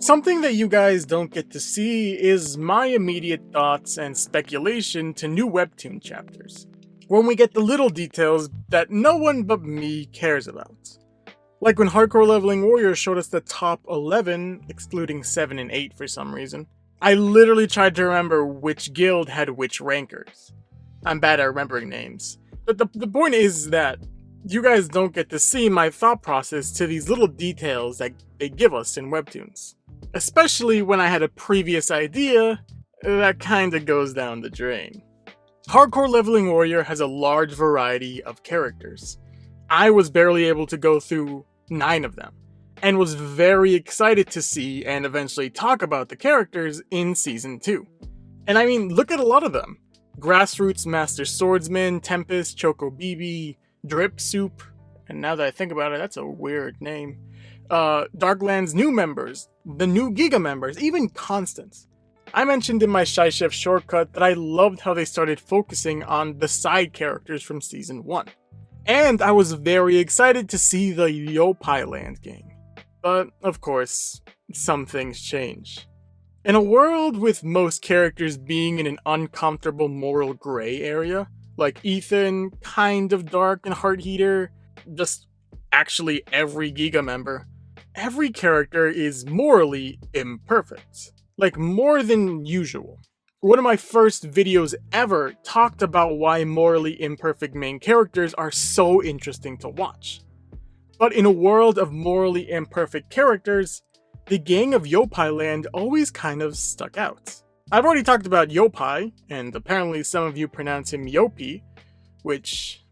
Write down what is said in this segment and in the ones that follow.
Something that you guys don't get to see is my immediate thoughts and speculation to new webtoon chapters, when we get the little details that no one but me cares about. Like when Hardcore Leveling Warrior showed us the top 11, excluding 7 and 8 for some reason. I literally tried to remember which guild had which rankers. I'm bad at remembering names. But the point is that you guys don't get to see my thought process to these little details that they give us in webtoons. Especially when I had a previous idea that kinda goes down the drain. Hardcore Leveling Warrior has a large variety of characters. I was barely able to go through 9 of them, and was very excited to see and eventually talk about the characters in Season 2. And I mean, look at a lot of them. Grassroots Master Swordsman, Tempest, Choco BB, Drip Soup, and now that I think about it, that's a weird name. Darkland's new members, the new Giga members, even Constance. I mentioned in my Shy Chef shortcut that I loved how they started focusing on the side characters from Season 1. And I was very excited to see the Yopai Land Gang. But, of course, some things change. In a world with most characters being in an uncomfortable moral gray area, like Ethan, kind of dark and heart heater, just actually every Giga member, every character is morally imperfect. Like, more than usual. One of my first videos ever talked about why morally imperfect main characters are so interesting to watch. But in a world of morally imperfect characters, the gang of Yopai Land always kind of stuck out. I've already talked about Yopai, and apparently some of you pronounce him Yopi, which...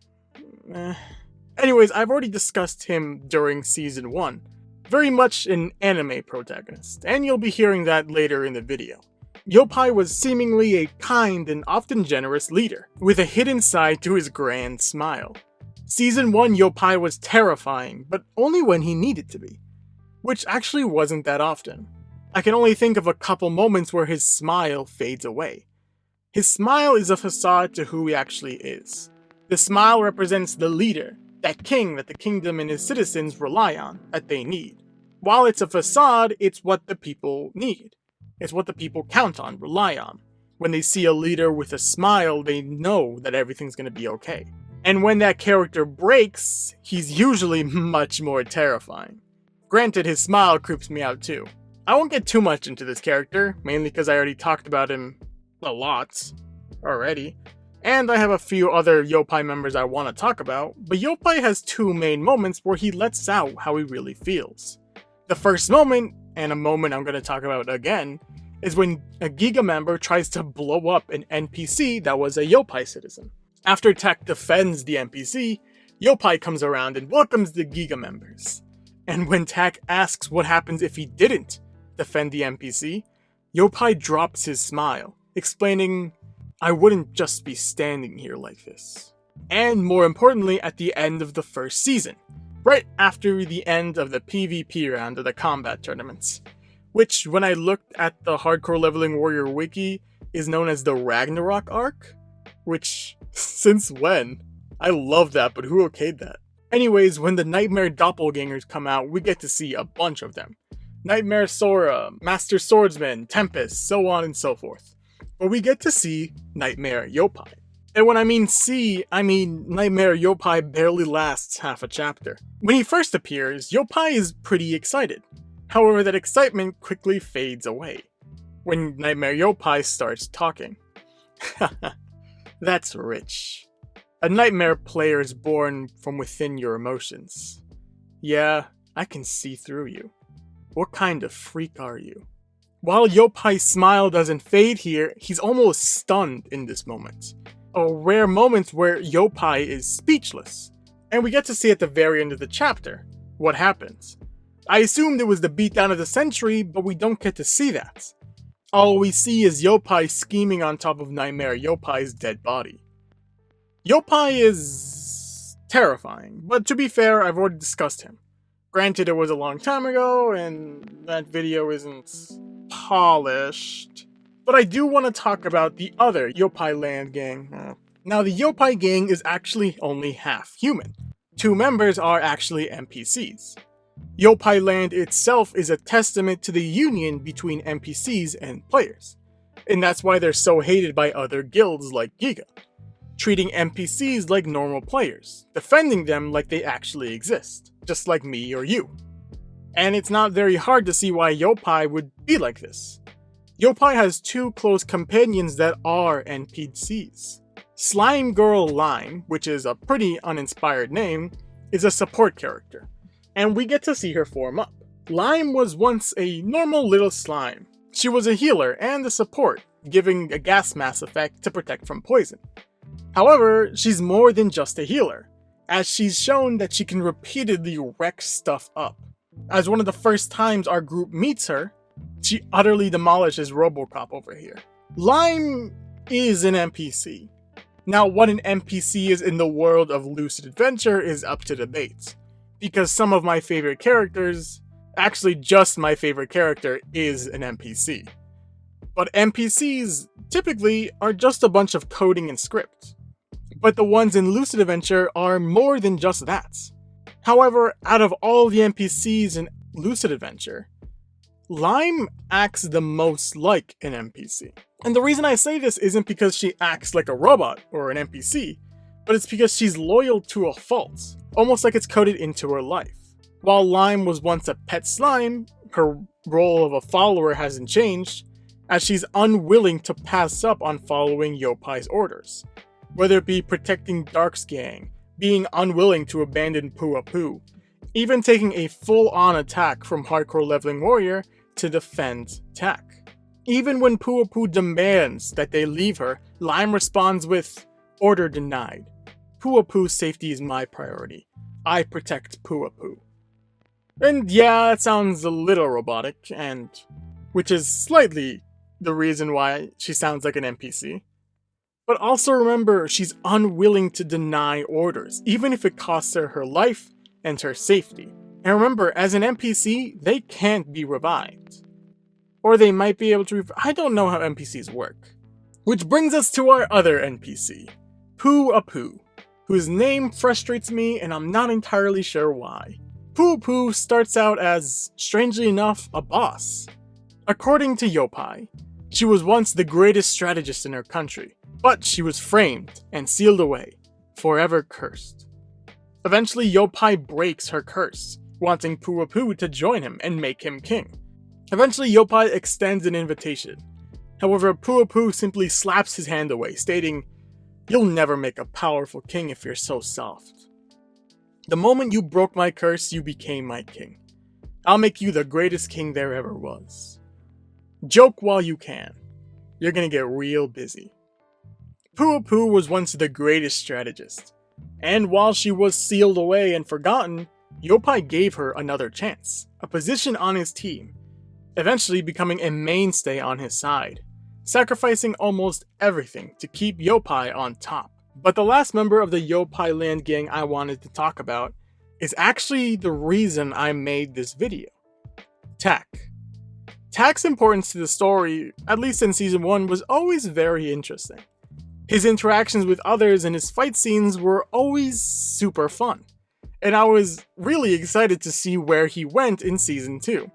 Anyways, I've already discussed him during Season 1. Very much an anime protagonist, and you'll be hearing that later in the video. Yopai was seemingly a kind and often generous leader, with a hidden side to his grand smile. Season 1 Yopai was terrifying, but only when he needed to be. Which actually wasn't that often. I can only think of a couple moments where his smile fades away. His smile is a facade to who he actually is. The smile represents the leader, that king that the kingdom and his citizens rely on, that they need. While it's a facade, it's what the people need. It's what the people count on, rely on. When they see a leader with a smile, they know that everything's gonna be okay. And when that character breaks, he's usually much more terrifying. Granted, his smile creeps me out too. I won't get too much into this character, mainly because I already talked about him a lot already. And I have a few other Yopai members I want to talk about, but Yopai has 2 main moments where he lets out how he really feels. The first moment, and a moment I'm going to talk about again, is when a Giga member tries to blow up an NPC that was a Yopai citizen. After Tack defends the NPC, Yopai comes around and welcomes the Giga members. And when Tack asks what happens if he didn't defend the NPC, Yopai drops his smile, explaining, "I wouldn't just be standing here like this." And more importantly, at the end of the first season, right after the end of the PvP round of the combat tournaments, which, when I looked at the Hardcore Leveling Warrior wiki, is known as the Ragnarok arc, which, since when? I love that, but who okayed that? Anyways, when the Nightmare Doppelgangers come out, we get to see a bunch of them. Nightmare Sora, Master Swordsman, Tempest, so on and so forth. But we get to see Nightmare Yopai. And when I mean see, I mean Nightmare Yopai barely lasts half a chapter. When he first appears, Yopai is pretty excited. However, that excitement quickly fades away when Nightmare Yopai starts talking. That's rich. A nightmare player is born from within your emotions. Yeah, I can see through you. What kind of freak are you? While Yopai's smile doesn't fade here, he's almost stunned in this moment. A rare moment where Yopai is speechless. And we get to see at the very end of the chapter what happens. I assumed it was the beatdown of the century, but we don't get to see that. All we see is Yopai scheming on top of Nightmare Yopai's dead body. Yopai is terrifying, but to be fair, I've already discussed him. Granted, it was a long time ago, and that video isn't polished. But I do want to talk about the other Yopai Land Gang. Now, the Yopai Gang is actually only half human. 2 members are actually NPCs. Yopai Land itself is a testament to the union between NPCs and players, and that's why they're so hated by other guilds like Giga, treating NPCs like normal players, defending them like they actually exist, just like me or you. And it's not very hard to see why Yopai would be like this. Yopai has two close companions that are NPCs. Slime Girl Lime, which is a pretty uninspired name, is a support character, and we get to see her form up. Lime was once a normal little slime. She was a healer and a support, giving a gas mask effect to protect from poison. However, she's more than just a healer, as she's shown that she can repeatedly wreck stuff up. As one of the first times our group meets her, she utterly demolishes Robocop over here. Lime is an NPC. Now, what an NPC is in the world of Lucid Adventure is up to debate, because some of my favorite characters, actually just my favorite character, is an NPC. But NPCs typically are just a bunch of coding and script. But the ones in Lucid Adventure are more than just that. However, out of all the NPCs in Lucid Adventure, Lime acts the most like an NPC. And the reason I say this isn't because she acts like a robot or an NPC, but it's because she's loyal to a fault, almost like it's coded into her life. While Lime was once a pet slime, her role of a follower hasn't changed, as she's unwilling to pass up on following Yopai's orders, whether it be protecting Dark's gang, being unwilling to abandon Poo Poo, even taking a full-on attack from Hardcore Leveling Warrior to defend Tack. Even when Poo Poo demands that they leave her, Lime responds with, "Order denied. Poo Poo's safety is my priority. I protect Poo Poo." And yeah, that sounds a little robotic, and which is slightly the reason why she sounds like an NPC. But also remember, she's unwilling to deny orders, even if it costs her her life and her safety. And remember, as an NPC, they can't be revived. Or they might be able to I don't know how NPCs work. Which brings us to our other NPC, Poo Poo, whose name frustrates me and I'm not entirely sure why. Poo Poo starts out as, strangely enough, a boss. According to Yopai, she was once the greatest strategist in her country, but she was framed and sealed away, forever cursed. Eventually, Yopai breaks her curse, wanting Poo Poo to join him and make him king. Eventually, Yopai extends an invitation. However, Poo Poo simply slaps his hand away, stating, "You'll never make a powerful king if you're so soft. The moment you broke my curse, you became my king. I'll make you the greatest king there ever was. Joke while you can. You're gonna get real busy." Poo Poo was once the greatest strategist, and while she was sealed away and forgotten, Yopai gave her another chance, a position on his team, eventually becoming a mainstay on his side, sacrificing almost everything to keep Yopai on top. But the last member of the Yopi Land Gang I wanted to talk about is actually the reason I made this video. Tack. Tack's importance to the story, at least in Season 1, was always very interesting. His interactions with others and his fight scenes were always super fun, and I was really excited to see where he went in Season 2.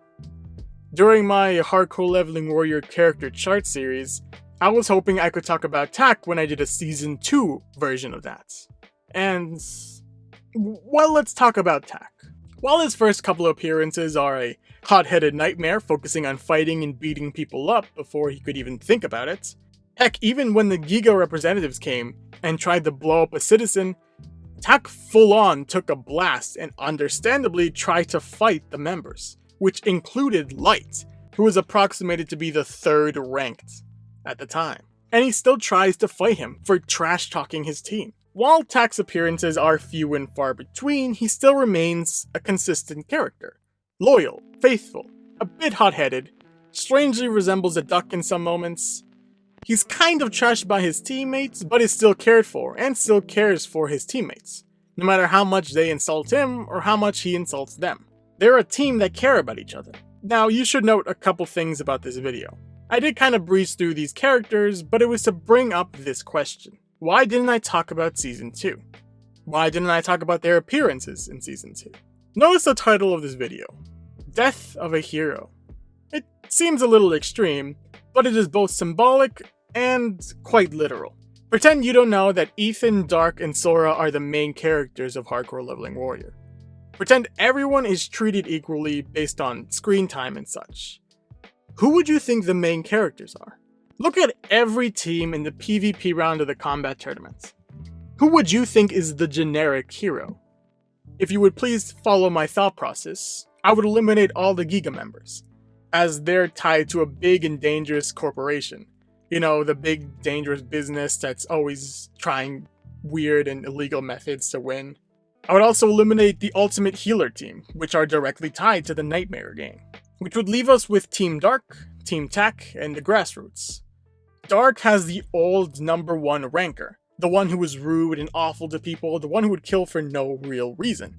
During my Hardcore Leveling Warrior character chart series, I was hoping I could talk about Tack when I did a Season 2 version of that. And, well, let's talk about Tack. While his first couple of appearances are a hot-headed nightmare focusing on fighting and beating people up before he could even think about it, heck, even when the Giga representatives came and tried to blow up a citizen, Tack full-on took a blast and understandably tried to fight the members, which included Light, who was approximated to be the 3rd ranked at the time. And he still tries to fight him for trash-talking his team. While Tack's appearances are few and far between, he still remains a consistent character. Loyal, faithful, a bit hot-headed, strangely resembles a duck in some moments. He's kind of trashed by his teammates, but is still cared for, and still cares for his teammates, no matter how much they insult him or how much he insults them. They're a team that care about each other. Now, you should note a couple things about this video. I did kind of breeze through these characters, but it was to bring up this question. Why didn't I talk about Season 2? Why didn't I talk about their appearances in Season 2? Notice the title of this video, Death of a Hero. It seems a little extreme, but it is both symbolic and quite literal. Pretend you don't know that Ethan, Dark, and Sora are the main characters of Hardcore Leveling Warrior. Pretend everyone is treated equally based on screen time and such. Who would you think the main characters are? Look at every team in the PvP round of the combat tournaments. Who would you think is the generic hero? If you would please follow my thought process, I would eliminate all the Giga members, as they're tied to a big and dangerous corporation. You know, the big dangerous business that's always trying weird and illegal methods to win. I would also eliminate the Ultimate Healer team, which are directly tied to the Nightmare Gang, which would leave us with Team Dark, Team Tack, and the Grassroots. Dark has the old #1 ranker, the one who was rude and awful to people, the one who would kill for no real reason.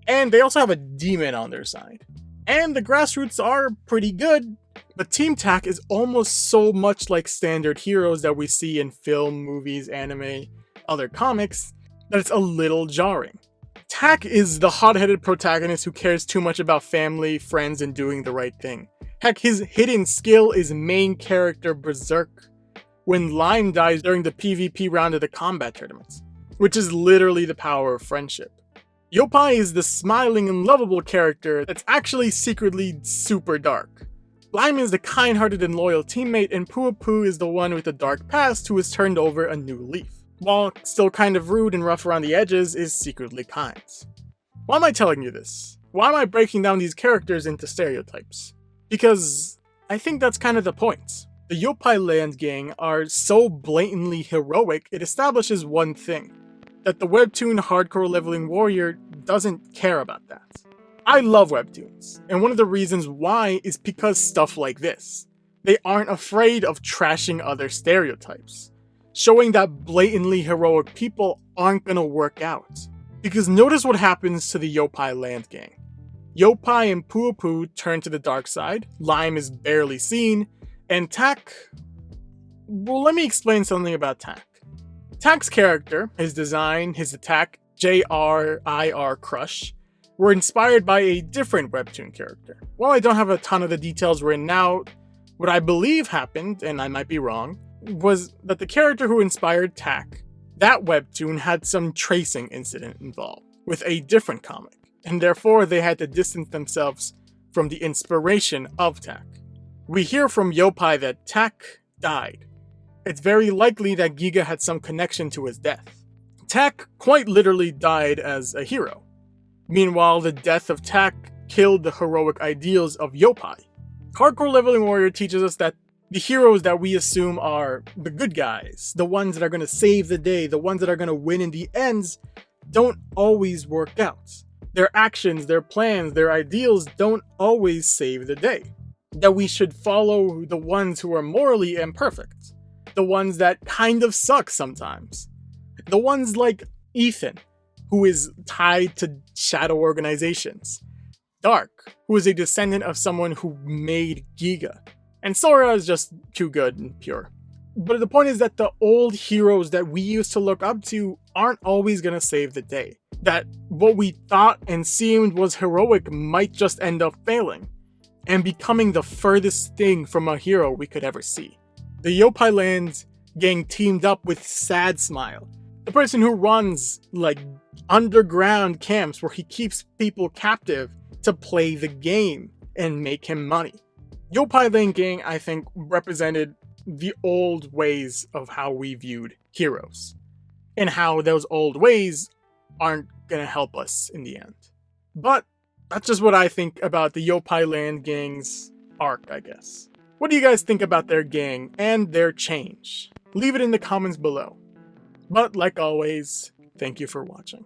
And they also have a demon on their side. And the Grassroots are pretty good, but Team Tack is almost so much like standard heroes that we see in film, movies, anime, other comics, that it's a little jarring. Tack is the hot-headed protagonist who cares too much about family, friends, and doing the right thing. Heck, his hidden skill is main character Berserk when Lime dies during the PvP round of the combat tournaments, which is literally the power of friendship. Yopai is the smiling and lovable character that's actually secretly super dark. Lime is the kind-hearted and loyal teammate, and Poo Poo is the one with the dark past who has turned over a new leaf. While still kind of rude and rough around the edges, is secretly kind. Why am I telling you this? Why am I breaking down these characters into stereotypes? Because I think that's kind of the point. The Yopai Land Gang are so blatantly heroic, it establishes one thing, that the webtoon Hardcore Leveling Warrior doesn't care about that. I love webtoons, and one of the reasons why is because stuff like this. They aren't afraid of trashing other stereotypes, showing that blatantly heroic people aren't gonna work out. Because notice what happens to the Yopai Land Gang. Yopai and Poo Poo turn to the dark side, Lime is barely seen, and Tack... Well, let me explain something about Tack. Tack's character, his design, his attack, JRIR Crush, were inspired by a different webtoon character. While I don't have a ton of the details written out, what I believe happened, and I might be wrong, was that the character who inspired Tack, that webtoon had some tracing incident involved with a different comic, and therefore they had to distance themselves from the inspiration of Tack. We hear from Yopai that Tack died. It's very likely that Giga had some connection to his death. Tack quite literally died as a hero. Meanwhile, the death of Tack killed the heroic ideals of Yopai. Hardcore Leveling Warrior teaches us that the heroes that we assume are the good guys, the ones that are going to save the day, the ones that are going to win in the ends, don't always work out. Their actions, their plans, their ideals don't always save the day. That we should follow the ones who are morally imperfect. The ones that kind of suck sometimes. The ones like Ethan, who is tied to shadow organizations. Dark, who is a descendant of someone who made Giga. And Sora is just too good and pure. But the point is that the old heroes that we used to look up to aren't always gonna save the day. That what we thought and seemed was heroic might just end up failing, and becoming the furthest thing from a hero we could ever see. The Yopai Land Gang teamed up with Sad Smile, the person who runs, like, underground camps where he keeps people captive to play the game and make him money. Yopai Land Gang, I think, represented the old ways of how we viewed heroes, and how those old ways aren't gonna help us in the end. But that's just what I think about the Yopai Land Gang's arc, I guess. What do you guys think about their gang and their change? Leave it in the comments below. But like always, thank you for watching.